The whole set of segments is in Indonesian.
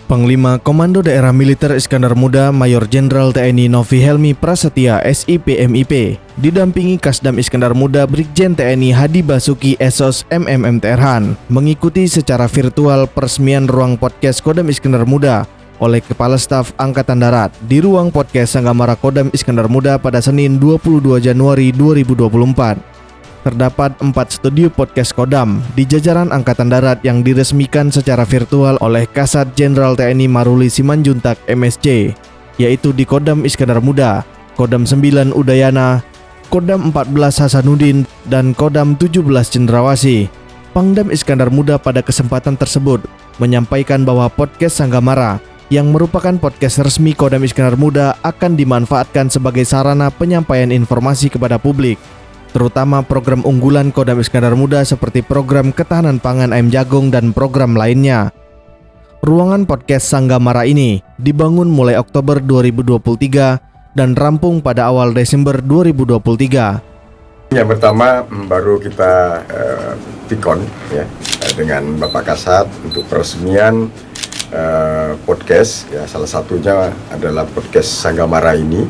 Panglima Komando Daerah Militer Iskandar Muda Mayor Jenderal TNI Novi Helmi Prasetya SIPMIP didampingi Kasdam Iskandar Muda Brigjen TNI Hadi Basuki Esos MMM Terhan mengikuti secara virtual peresmian ruang podcast Kodam Iskandar Muda oleh Kepala Staf Angkatan Darat di ruang podcast Sanggamara Kodam Iskandar Muda pada Senin 22 Januari 2024. Terdapat 4 studio podcast Kodam di jajaran Angkatan Darat yang diresmikan secara virtual oleh Kasat Jenderal TNI Maruli Simanjuntak MSC, yaitu di Kodam Iskandar Muda, Kodam 9 Udayana, Kodam 14 Hasanuddin, dan Kodam 17 Cendrawasih. Pangdam Iskandar Muda pada kesempatan tersebut menyampaikan bahwa podcast Sanggamara yang merupakan podcast resmi Kodam Iskandar Muda akan dimanfaatkan sebagai sarana penyampaian informasi kepada publik, terutama program unggulan Kodam Iskandar Muda seperti program ketahanan pangan ayam jagung dan program lainnya. Ruangan podcast Sanggamara ini dibangun mulai Oktober 2023 dan rampung pada awal Desember 2023. Yang pertama baru kita pikon ya dengan Bapak Kasat untuk peresmian podcast ya, salah satunya adalah podcast Sanggamara ini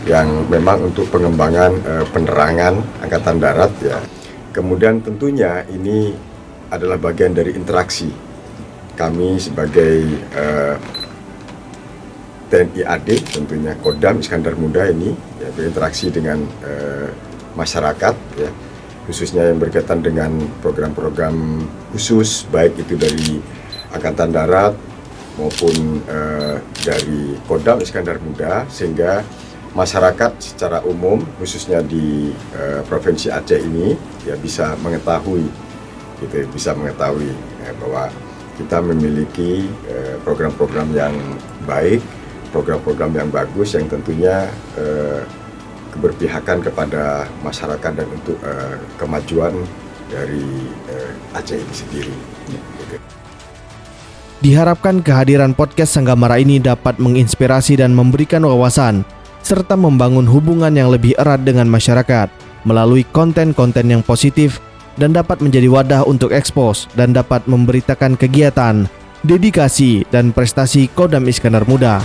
yang memang untuk pengembangan penerangan Angkatan Darat ya. Kemudian tentunya ini adalah bagian dari interaksi kami sebagai TNI AD, tentunya Kodam Iskandar Muda ini ya, berinteraksi dengan masyarakat ya, khususnya yang berkaitan dengan program-program khusus baik itu dari Angkatan Darat maupun dari Kodam Iskandar Muda, sehingga masyarakat secara umum khususnya di Provinsi Aceh ini ya bisa mengetahui bahwa kita memiliki program-program yang baik, program-program yang bagus yang tentunya keberpihakan kepada masyarakat dan untuk kemajuan dari Aceh ini sendiri. Diharapkan kehadiran podcast Sanggamara ini dapat menginspirasi dan memberikan wawasan serta membangun hubungan yang lebih erat dengan masyarakat melalui konten-konten yang positif dan dapat menjadi wadah untuk ekspos dan dapat memberitakan kegiatan, dedikasi, dan prestasi Kodam Iskandar Muda.